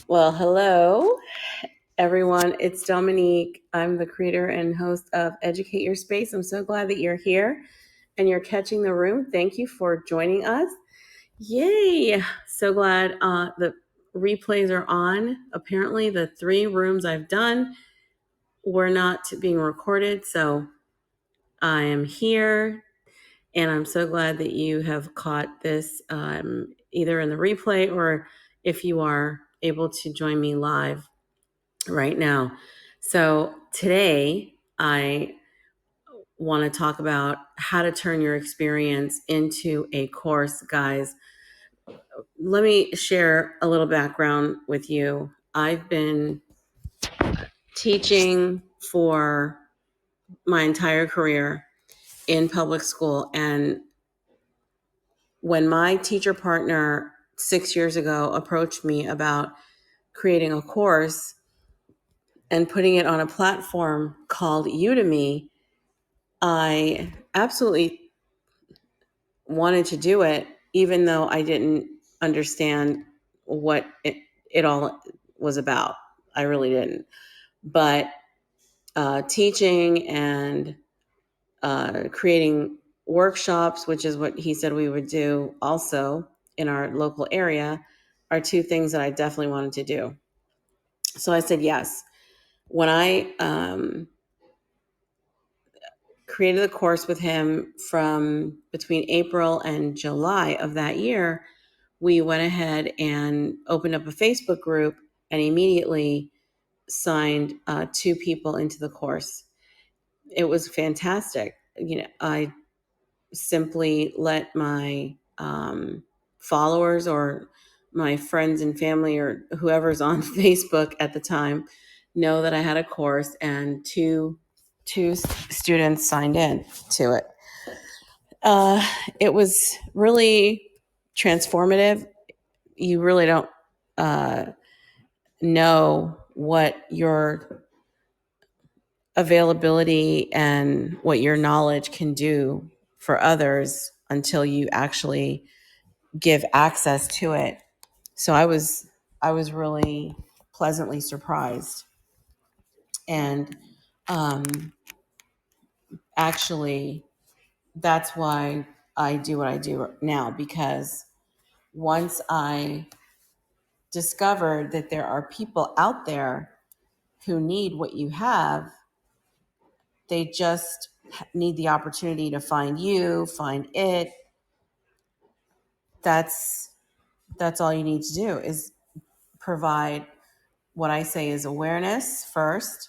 Well, hello, everyone. It's Dominique. I'm the creator and host of Educate Your Space. I'm so glad that you're here and you're catching the room. Thank you for joining us. Yay! So glad the replays are on. Apparently, the 3 rooms I've done were not being recorded. So I am here and I'm so glad that you have caught this either in the replay or if you are able to join me live right now. So today I want to talk about how to turn your experience into a course, guys. Let me share a little background with you. I've been teaching for my entire career in public school, and when my teacher partner 6 years ago approached me about creating a course and putting it on a platform called Udemy, I absolutely wanted to do it, even though I didn't understand what it all was about. I really didn't. But teaching and creating workshops, which is what he said we would do also in our local area, are 2 things that I definitely wanted to do. So I said yes. When I created the course with him from between April and July of that year, we went ahead and opened up a Facebook group and immediately signed 2 people into the course. It was fantastic. I simply let my followers or my friends and family or whoever's on Facebook at the time know that I had a course, and two students signed in to it. It was really transformative. You really don't uh, know what your availability and what your knowledge can do for others until you actually give access to it. So I was really pleasantly surprised, and um, actually that's why I do what I do now, because once I discovered that there are people out there who need what you have, they just need the opportunity to find you, find it. That's all you need to do is provide what I say is awareness first.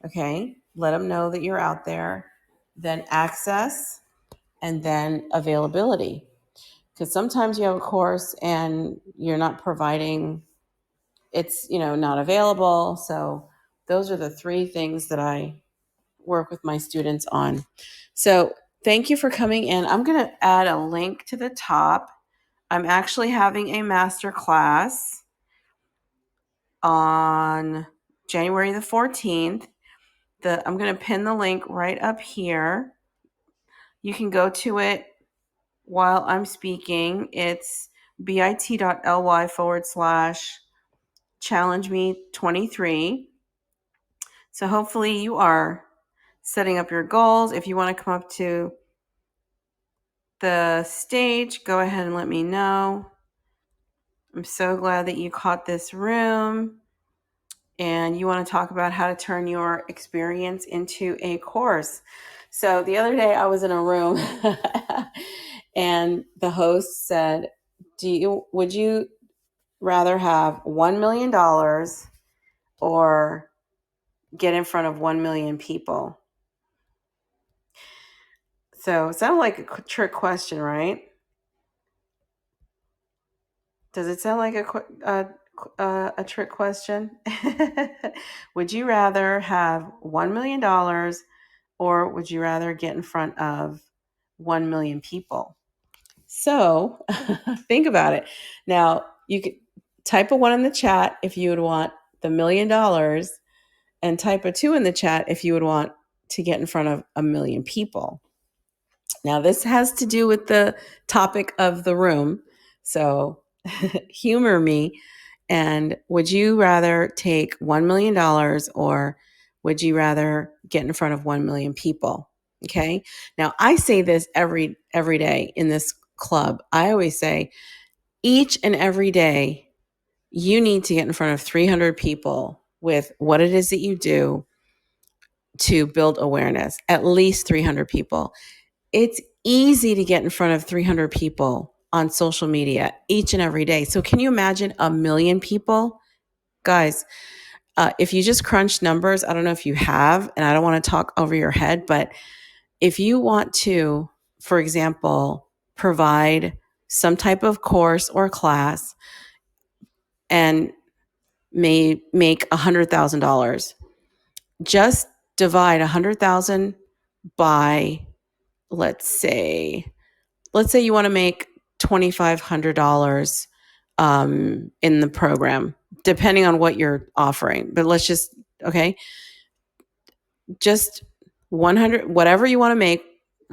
Okay, let them know that you're out there, then access, and then availability. Because sometimes you have a course and you're not providing, it's not available. So those are the 3 things that I work with my students on. So thank you for coming in. I'm going to add a link to the top. I'm actually having a master class on January the 14th. I'm going to pin the link right up here. You can go to it while I'm speaking. It's bit.ly/challenge me 23. So hopefully you are setting up your goals. If you want to come up to the stage, go ahead and let me know. I'm so glad that you caught this room and you want to talk about how to turn your experience into a course. So the other day I was in a room and the host said, would you rather have $1 million or get in front of 1 million people? So it sounded like a trick question, right? Does it sound like a trick question? Would you rather have $1 million or would you rather get in front of 1 million people? So think about it. Now, you could type a 1 in the chat if you would want the $1 million, and type a 2 in the chat if you would want to get in front of 1 million people. Now, this has to do with the topic of the room. So humor me And would you rather take $1 million or would you rather get in front of 1 million people? Okay. Now I say this every day in this club. I always say each and every day you need to get in front of 300 people with what it is that you do to build awareness, at least 300 people. It's easy to get in front of 300 people on social media each and every day. So can you imagine 1 million people? Guys, if you just crunch numbers, I don't know if you have, and I don't want to talk over your head, but if you want to, for example, provide some type of course or class and may make $100,000, just divide 100,000 by, let's say you want to make $2,500 in the program, depending on what you're offering. But let's just, okay, just 100, whatever you want to make.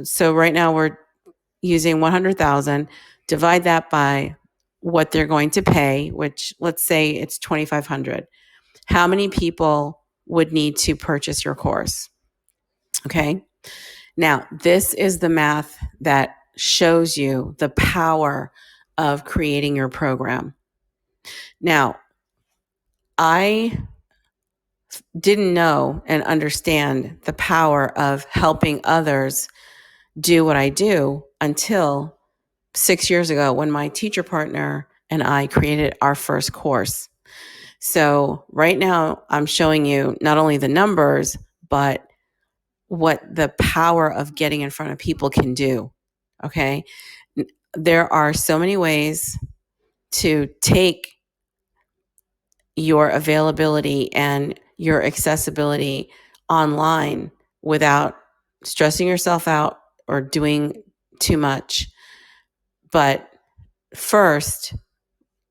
So right now we're using 100,000, divide that by what they're going to pay, which let's say it's 2,500. How many people would need to purchase your course? Okay. Now, this is the math that shows you the power of creating your program. Now, I didn't know and understand the power of helping others do what I do until 6 years ago when my teacher partner and I created our first course. So right now I'm showing you not only the numbers, but what the power of getting in front of people can do. Okay. There are so many ways to take your availability and your accessibility online without stressing yourself out or doing too much. But first,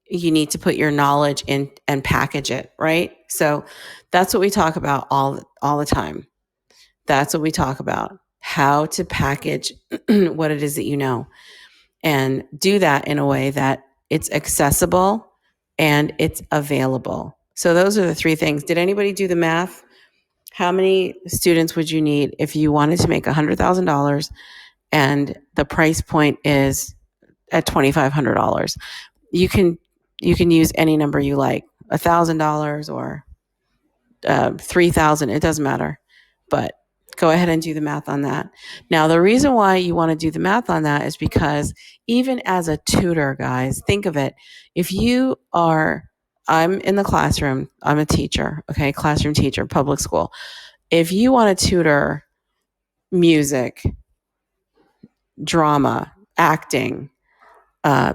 you need to put your knowledge in and package it, right? So that's what we talk about all the time. That's what we talk about, how to package what it is that you know and do that in a way that it's accessible and it's available. So those are the three things. Did anybody do the math? How many students would you need if you wanted to make $100,000 and the price point is at $2,500? You can use any number you like, $1,000 or 3,000. It doesn't matter, but go ahead and do the math on that. Now, the reason why you want to do the math on that is because even as a tutor, guys, think of it. If you are, I'm in the classroom, I'm a teacher, okay, classroom teacher, public school. If you want to tutor music, drama, acting,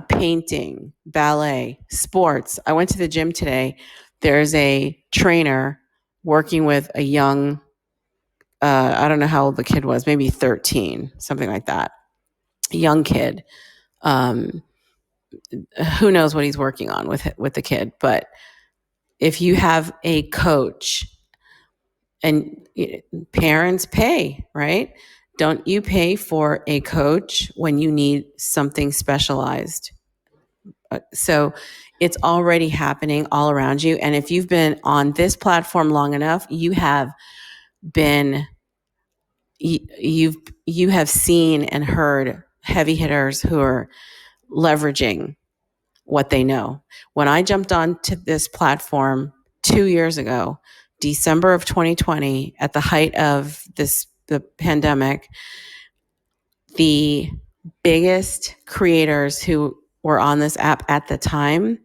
painting, ballet, sports. I went to the gym today. There's a trainer working with a young, I don't know how old the kid was, maybe 13, something like that. A young kid. Who knows what he's working on with the kid. But if you have a coach and parents pay, right? Don't you pay for a coach when you need something specialized? So it's already happening all around you. And if you've been on this platform long enough, you have been, you have seen and heard heavy hitters who are leveraging what they know. When I jumped onto this platform 2 years ago, December of 2020, at the height of the pandemic, the biggest creators who were on this app at the time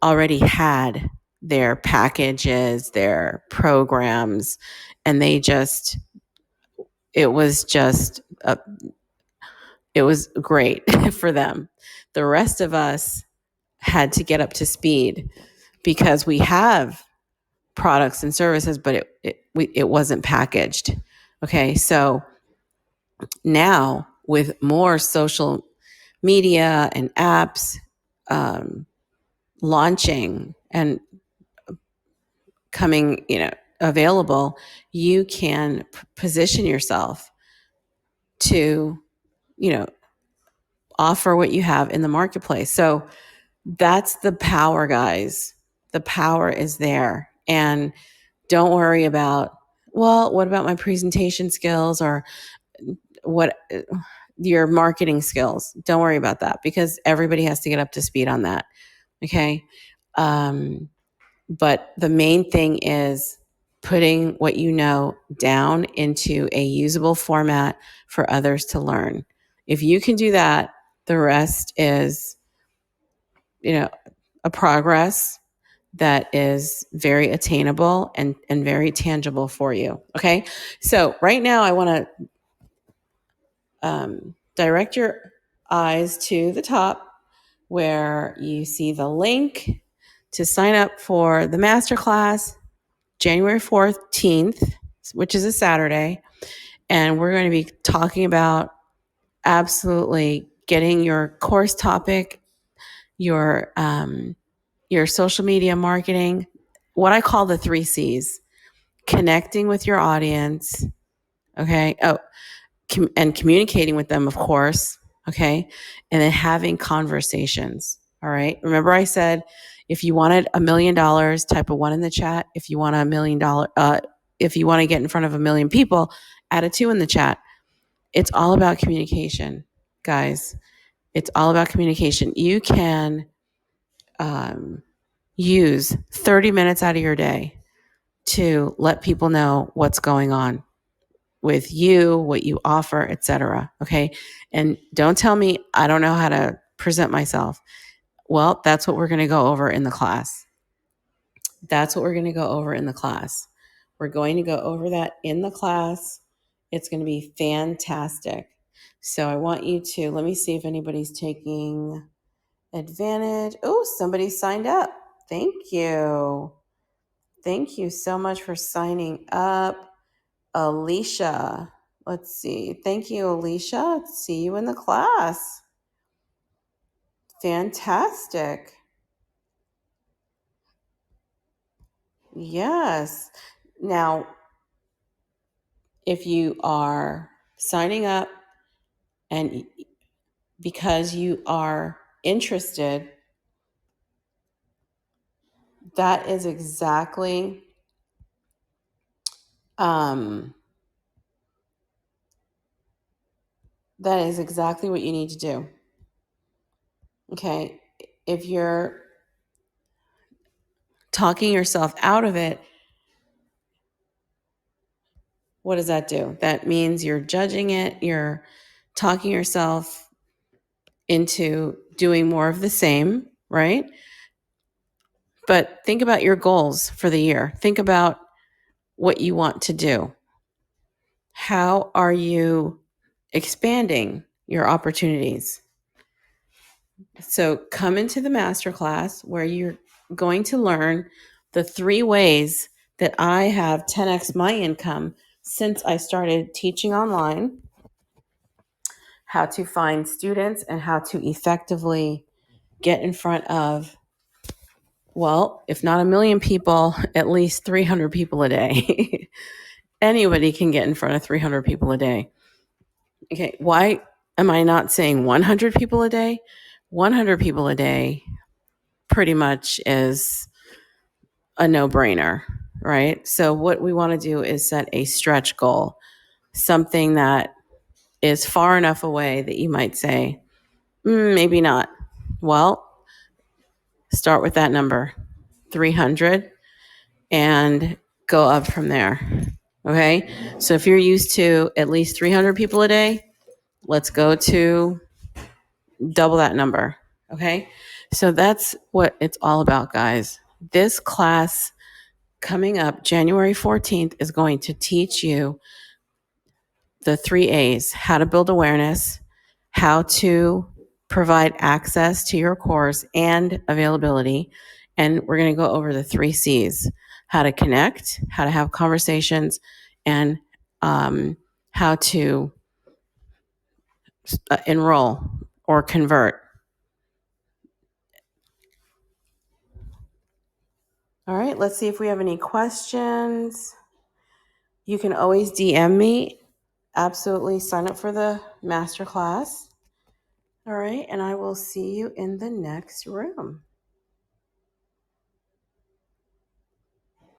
already had their packages, their programs, and it was great for them. The rest of us had to get up to speed because we have products and services, but it wasn't packaged. Okay, so now with more social media and apps launching and coming, available, you can position yourself to, offer what you have in the marketplace. So that's the power, guys, The power is there. And don't worry about, well, what about my presentation skills or what your marketing skills? Don't worry about that because everybody has to get up to speed on that. Okay. But the main thing is putting what you know down into a usable format for others to learn. If you can do that, the rest is, a progress that is very attainable and very tangible for you. Okay. So right now I want to direct your eyes to the top where you see the link to sign up for the masterclass January 14th, which is a Saturday. And we're going to be talking about absolutely getting your course topic, your social media marketing, what I call the 3 C's, connecting with your audience. Okay. Oh, and communicating with them, of course. Okay. And then having conversations. All right. Remember I said, if you wanted $1 million, type a 1 in the chat. If you want $1 million, if you want to get in front of 1 million people, add a 2 in the chat. It's all about communication, guys. It's all about communication. You can use 30 minutes out of your day to let people know what's going on with you, what you offer, etc. Okay. And don't tell me I don't know how to present myself. Well, that's what we're going to go over in the class. That's what we're going to go over in the class. We're going to go over that in the class. It's going to be fantastic. So I want you to, let me see if anybody's taking advantage. Oh, somebody signed up. Thank you. Thank you so much for signing up. Alicia. Let's see. Thank you, Alicia. See you in the class. Fantastic. Yes. Now, if you are signing up and because you are interested, that is exactly what you need to do. Okay. If you're talking yourself out of it, what does that do? That means you're judging it, you're talking yourself into doing more of the same, right? But think about your goals for the year. Think about what you want to do. How are you expanding your opportunities? So come into the masterclass where you're going to learn the 3 ways that I have 10x my income since I started teaching online, how to find students and how to effectively get in front of, well, if not 1 million people, at least 300 people a day. Anybody can get in front of 300 people a day. Okay, why am I not saying 100 people a day? 100 people a day pretty much is a no-brainer, right? So what we want to do is set a stretch goal, something that is far enough away that you might say, maybe not. Well, start with that number, 300, and go up from there. Okay. So if you're used to at least 300 people a day, let's go to double that number. Okay. So that's what it's all about, guys. This class coming up January 14th is going to teach you the 3 A's: how to build awareness, how to provide access to your course and availability. And we're going to go over the 3 C's: how to connect, how to have conversations, and how to enroll or convert. All right, let's see if we have any questions. You can always DM me. Absolutely sign up for the masterclass. All right, and I will see you in the next room.